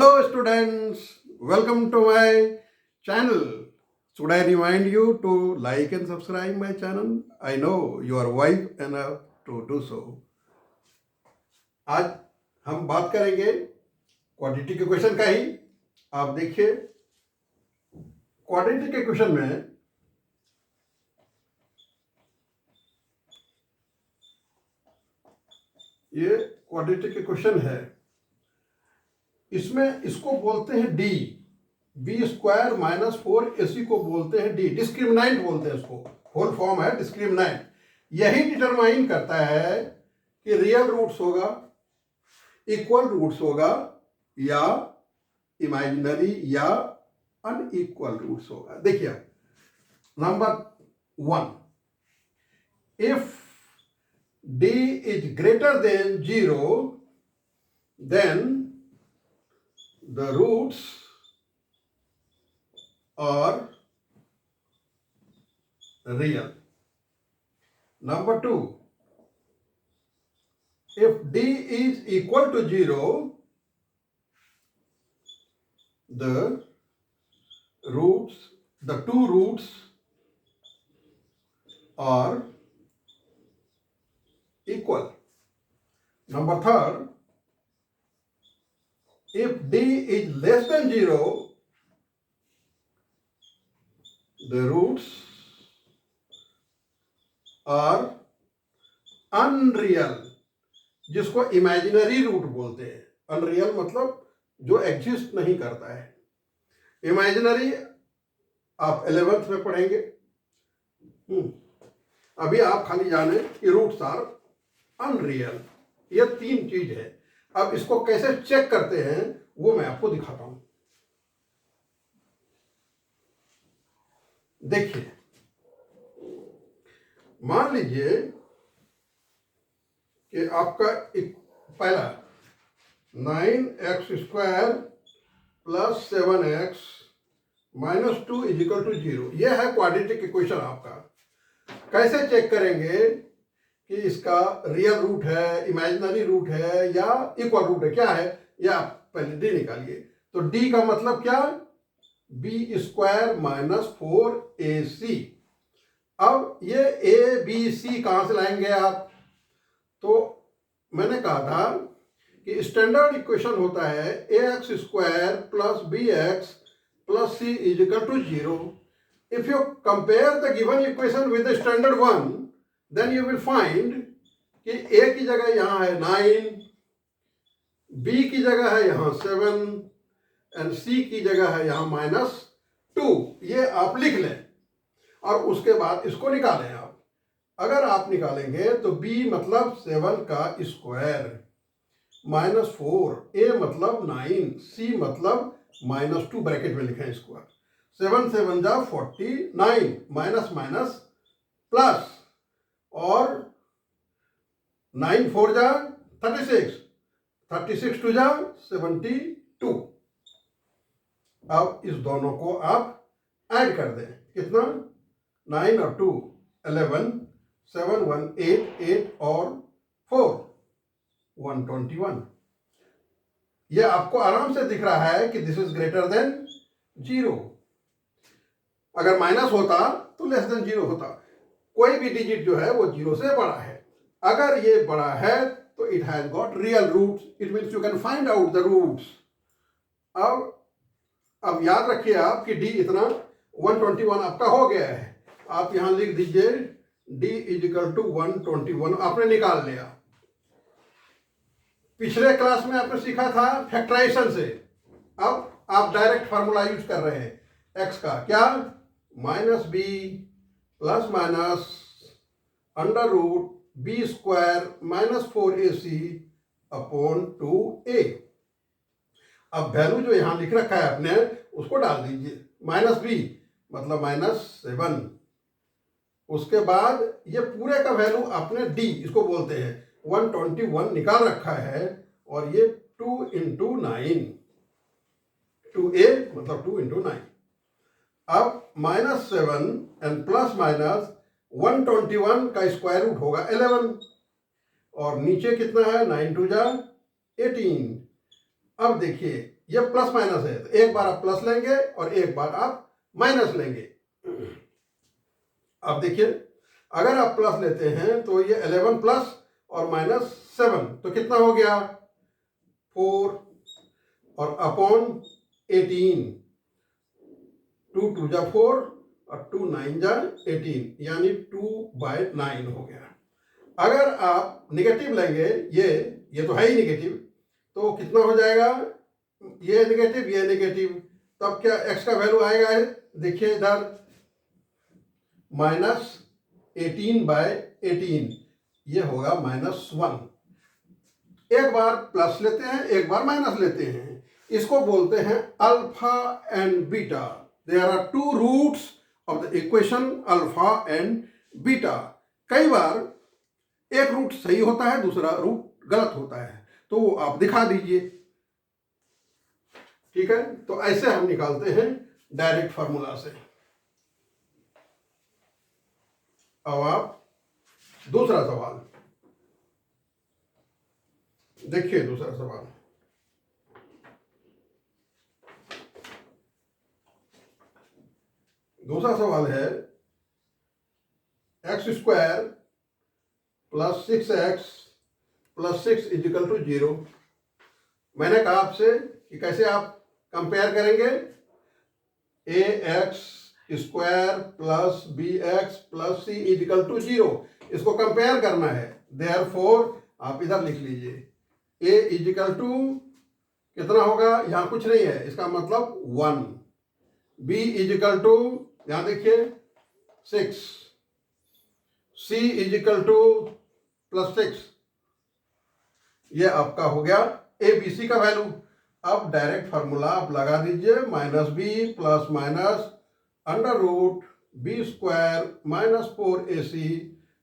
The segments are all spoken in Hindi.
Hello students, welcome to my channel. Should I remind you to like and subscribe my channel? I know you are wise enough to do so. आज हम बात करेंगे क्वाड्रेटिक इक्वेशन का ही। आप देखिए क्वाड्रेटिक इक्वेशन में ये क्वाड्रेटिक इक्वेशन है, इसमें इसको बोलते हैं D, B square minus 4ac को बोलते हैं डी, डिस्क्रिमिनेंट बोलते हैं इसको, होल फॉर्म है डिस्क्रिमिनेंट। यही डिटरमाइन करता है कि रियल रूट्स होगा, इक्वल रूट्स होगा या इमेजिनरी या अनइक्वल रूट्स होगा। देखिए number 1, if d is greater than 0 then the roots are real. Number 2, if d is equal to 0 the two roots are equal. Number 3, if d is less than 0 the roots are unreal, जिसको इमेजिनरी रूट बोलते हैं। अनरियल मतलब जो एग्जिस्ट नहीं करता है। इमेजिनरी आप 11th में पढ़ेंगे। अभी आप खाली जाने कि रूट्स आर अनरियल। ये 3 चीज है। अब इसको कैसे चेक करते हैं वो मैं आपको दिखाता हूं। देखिए मान लीजिए कि आपका एक पहला 9x² plus 7x minus 2 is equal to 0, यह है क्वाड्रेटिक इक्वेशन आपका। कैसे चेक करेंगे कि इसका रियल रूट है, इमेजिनरी रूट है या इक्वल रूट है, क्या है? या पहले डी निकालिए। तो डी का मतलब क्या? B square minus 4ac। अब ये ए बी सी कहां से लाएंगे आप? तो मैंने कहा था कि स्टैंडर्ड इक्वेशन होता है ax² plus bx plus c is equal to 0। If you compare the given equation with the standard one, then you will find कि a की जगह यहाँ है 9, b की जगह है यहाँ 7 and c की जगह है यहाँ -2। ये आप लिख लें और उसके बाद इसको निकालें आप। अगर आप निकालेंगे तो b मतलब 7 का स्क्वायर -4, a मतलब 9, c मतलब -2, ब्रैकेट में लिखें इसको। 7 7 जा 49, माइनस माइनस प्लस, और 9 4 जा 36, 36 2 जा 72। अब इस दोनों को आप ऐड कर दें। कितना? 9 और 2 11, 7 1 8, 8 और 4 121। यह आपको आराम से दिख रहा है कि दिस इज ग्रेटर देन 0। अगर माइनस होता तो लेस देन 0 होता। कोई भी डिजिट जो है वो 0 से बड़ा है। अगर ये बड़ा है तो it has got real roots, it means you can find out the roots. अब याद रखिए आप कि डी इतना 121 आपका हो गया है। आप यहां लिख दीजिए डी इज इक्वल टू 121, आपने निकाल लिया। पिछले क्लास में आपने सीखा था फैक्टराइजेशन से, अब आप डायरेक्ट फार्मूला यूज कर रहे हैं एक्स का। क्या? -b plus minus under root B square minus 4ac upon 2a। अब वैल्यू जो यहां लिख रखा है आपने उसको डाल दीजिए। -b मतलब -7। उसके बाद ये पूरे का वैल्यू आपने d, इसको बोलते हैं 121 निकाल रखा है, और ये 2 × 9, 2a मतलब 2 × 9। अब -7 एंड प्लस माइनस 121 का स्क्वायर रूट होगा 11, और नीचे कितना है 9 2 जा 18। अब देखिए ये प्लस माइनस है, तो एक बार आप प्लस लेंगे और एक बार आप माइनस लेंगे। अब देखिए, अगर आप प्लस लेते हैं तो ये 11 प्लस और माइनस 7, तो कितना हो गया 4 और अपॉन 18, 2 2 जा 4 और 2 9 जा 18, यानी 2/9 हो गया। अगर आप निगेटिव लेंगे, ये तो है ही निगेटिव, तो कितना हो जाएगा, ये निगेटिव, तब क्या x का वैल्यू आएगा, देखिए इधर -18/18, ये होगा -1। एक बार प्लस लेते हैं, एक बार माइनस लेते हैं, इसको बोलते हैं alpha and beta. There are 2 roots of the equation alpha and beta. कई बार एक रूट सही होता है, दूसरा रूट गलत होता है, तो वो आप दिखा दीजिए। ठीक है, तो ऐसे हम निकालते हैं डायरेक्ट फार्मूला से। अब आप दूसरा सवाल देखिए। दूसरा सवाल है x² + 6x + 6 = 0। मैंने कहा आपसे कि कैसे आप कंपेयर करेंगे, ax² + bx + c = 0, इसको कंपेयर करना है। देयरफॉर आप इधर लिख लीजिए, a = कितना होगा, यहां कुछ नहीं है, इसका मतलब 1। b = यहां देखिए 6, c = +6, ये आपका हो गया a b c का वैल्यू। अब डायरेक्ट फार्मूला आप लगा दीजिए, -b + -√b² - 4ac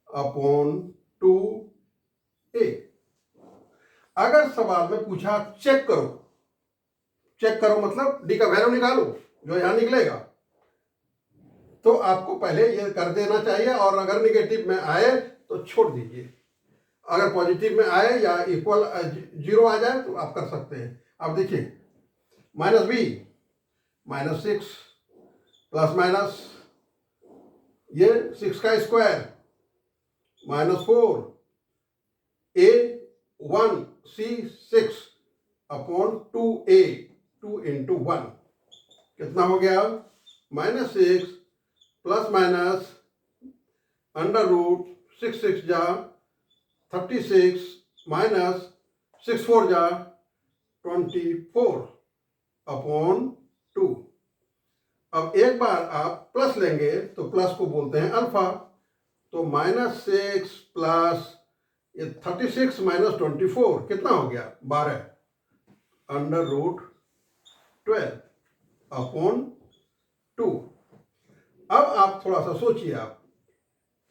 upon 2a। अगर सवाल में पूछा चेक करो मतलब d का वैल्यू निकालो, जो यहां निकलेगा, तो आपको पहले ये कर देना चाहिए, और अगर निगेटिव में आए तो छोड़ दीजिए। अगर पॉजिटिव में आए या इक्वल 0 आ जाए तो आप कर सकते हैं। अब देखिए, -b -6 ± ये 6 का square -4 a1 c6 upon 2a, 2 × 1 कितना हो गया, -6 ± √6 6 जा 36 -6 4 जा 24 अपॉन 2। अब एक बार आप प्लस लेंगे तो प्लस को बोलते हैं अल्फा, तो -6 प्लस ये 36 - 24 कितना हो गया, 12 √12 अपॉन 2। अब आप थोड़ा सा सोचिए आप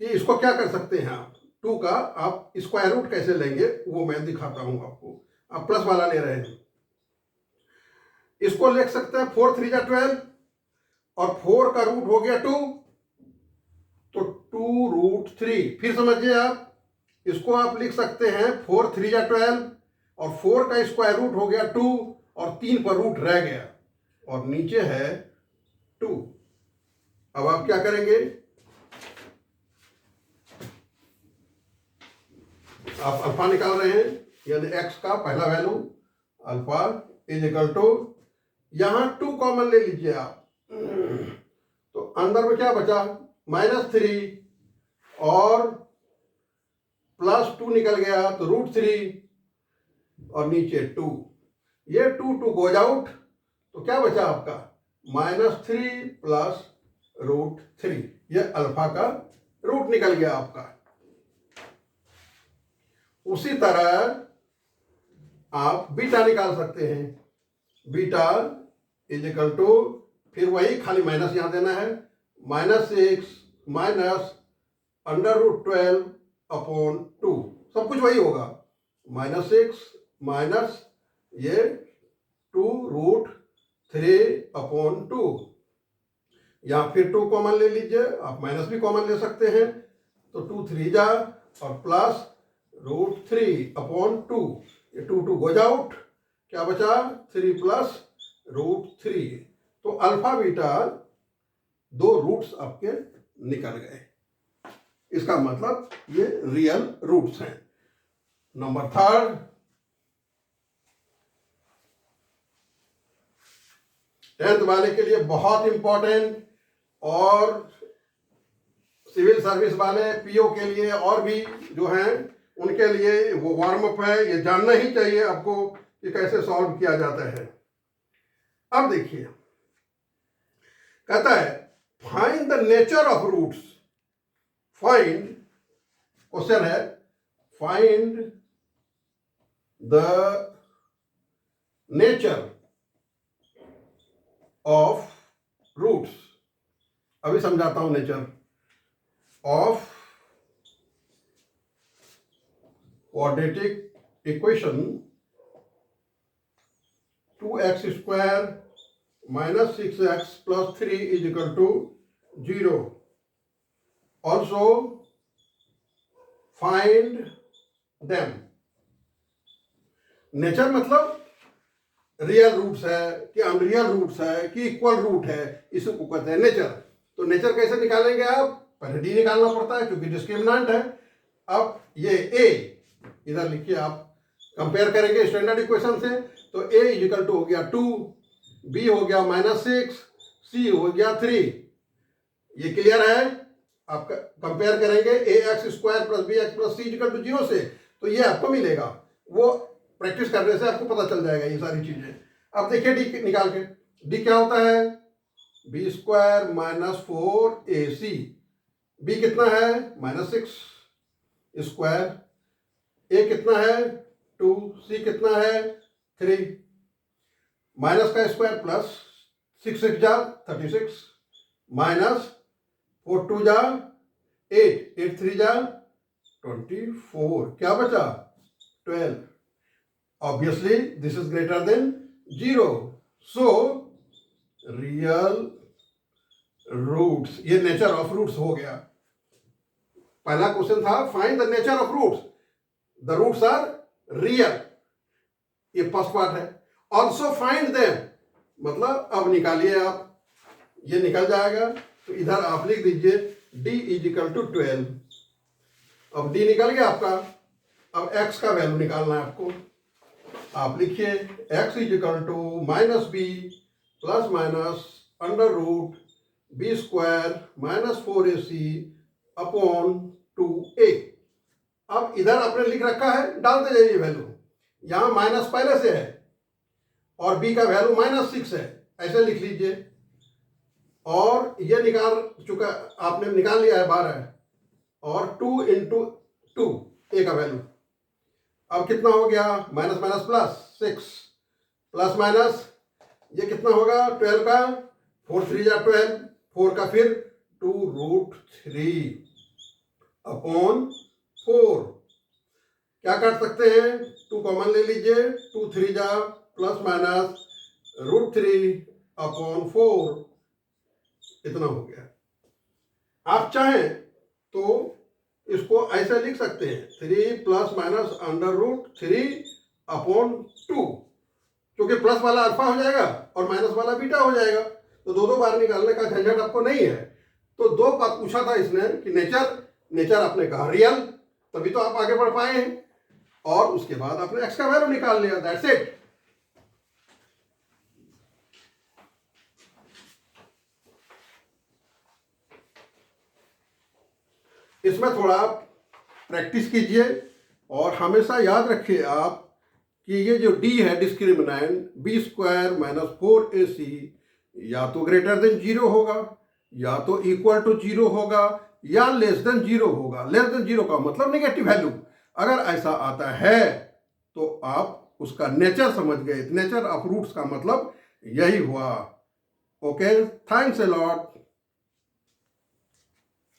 कि इसको क्या कर सकते हैं। आप 2 का आप स्क्वायर रूट कैसे लेंगे, वो मैं दिखाता हूं आपको। आप प्लस वाला ले रहे हैं, इसको लिख सकते हैं 4 3 जा 12, और 4 का रूट हो गया 2, तो 2√3। फिर समझिए आप, इसको आप लिख सकते हैं 4 3 जा 12, और 4 का स्क्वायर रूट हो गया 2, और 3 पर रूट रह गया, और नीचे है 2। अब आप क्या करेंगे, आप अल्फा निकाल रहे हैं, यानी x का पहला वैल्यू अल्फा = यहां 2 कॉमन ले लीजिए आप, तो अंदर में क्या बचा, -3 और +2 निकल गया, तो √3 और नीचे 2, ये 2 गोज आउट, तो क्या बचा आपका -3 + √3, ये अल्फा का रूट निकल गया आपका। उसी तरह आप बीटा निकाल सकते हैं, बीटा = फिर वही खाली माइनस यहां देना है, -6 -√12 अपॉन 2, सब कुछ वही होगा, -6 माइनस ये 2√3 अपॉन 2, या फिर 2 कॉमन ले लीजिए, आप माइनस भी कॉमन ले सकते हैं, तो 2 3 जा और प्लस √3 अपॉन 2, ये 2 गोज आउट, क्या बचा 3 प्लस √3। तो अल्फा बीटा दो रूट्स आपके निकल गए, इसका मतलब ये रियल रूट्स हैं। नंबर थर्ड, टेंथ वाले के लिए बहुत इंपॉर्टेंट और सिविल सर्विस वाले पीओ के लिए और भी जो हैं उनके लिए वो वार्म अप है, ये जानना ही चाहिए आपको कि कैसे सॉल्व किया जाता है। अब देखिए, कहता है find the nature of roots. Find, question है find the nature of roots. अभी समझाता हूं nature of quadratic equation 2x² minus 6x plus 3 is equal to 0. Also find them. Nature मतलब रियल रूट्स है कि अनरियल रूट्स है कि इक्वल रूट है, इसको कहते हैं नेचर। तो नेचर कैसे निकालेंगे आप? पहले डी निकालना पड़ता है क्योंकि डिस्क्रिमिनेंट है। अब ये ए इधर लिखिए, आप कंपेयर करेंगे स्टैंडर्ड इक्वेशन से, तो ए इक्वल टू हो गया 2, बी हो गया -6, सी हो गया 3। ये क्लियर है? आप कंपेयर करेंगे ax² + bx + c = 0 से, तो ये आपको मिलेगा। वो प्रैक्टिस करने से आपको पता चल जाएगा ये सारी चीजें। अब देखिए डी निकाल के, डी क्या होता है? b² - 4ac। b कितना है? -6²। a कितना है? 2। c कितना है? 3। माइनस का स्क्वायर प्लस 6 6 जा 36 माइनस 4 2 जा 8 8 3 जा 24। क्या बचा? 12। Obviously this is greater than 0, so real roots. ये नेचर ऑफ रूट्स हो गया। पहला क्वेश्चन था find the nature of roots, the roots are real, ये फर्स्ट पार्ट है। ऑल्सो फाइंड देम मतलब अब निकालिए आप, ये निकल जाएगा तो इधर आप लिख दीजिए d = 12। अब d निकल गया आपका। अब x का वैल्यू निकालना है आपको। आप लिखिए x = -b ± √b² - 4ac /2a। अब इधर आपने लिख रखा है, डालते जाइए वैल्यू। यहां माइनस पहले से है और b का वैल्यू -6 है, ऐसे लिख लीजिए। और ये निकाल चुका, आपने निकाल लिया है 12 और 2 × 2 a का वैल्यू। अब कितना हो गया? Minus minus plus 6 plus minus ये कितना होगा? 12 का 4 3 जा 12, 4 का फिर 2√3 / 4। क्या काट सकते हैं? 2 कॉमन ले लीजिए, 2 3 जा प्लस माइनस √3 / 4, इतना हो गया। आप चाहें तो इसको ऐसे लिख सकते हैं 3 ± √3 / 2, क्योंकि प्लस वाला अल्फा हो जाएगा और माइनस वाला बीटा हो जाएगा, तो दो बार निकालने का झंझट आपको नहीं है। तो 2 बात पूछा था इसने कि नेचर आपने कहा रियल, तभी तो आप आगे बढ़ पाए हैं। और उसके बाद आपने x का वैल्यू निकाल लिया, दैट्स इट। इसमें थोड़ा प्रैक्टिस कीजिए और हमेशा याद रखिए आप कि ये जो d है डिस्क्रिमिनेंट b² - 4ac या तो ग्रेटर देन 0 होगा, या तो इक्वल टू 0 होगा, या लेस देन 0 होगा। लेस देन 0 का मतलब नेगेटिव वैल्यू। अगर ऐसा आता है तो आप उसका नेचर समझ गए। नेचर ऑफ रूट्स का मतलब यही हुआ। Okay, thanks a lot.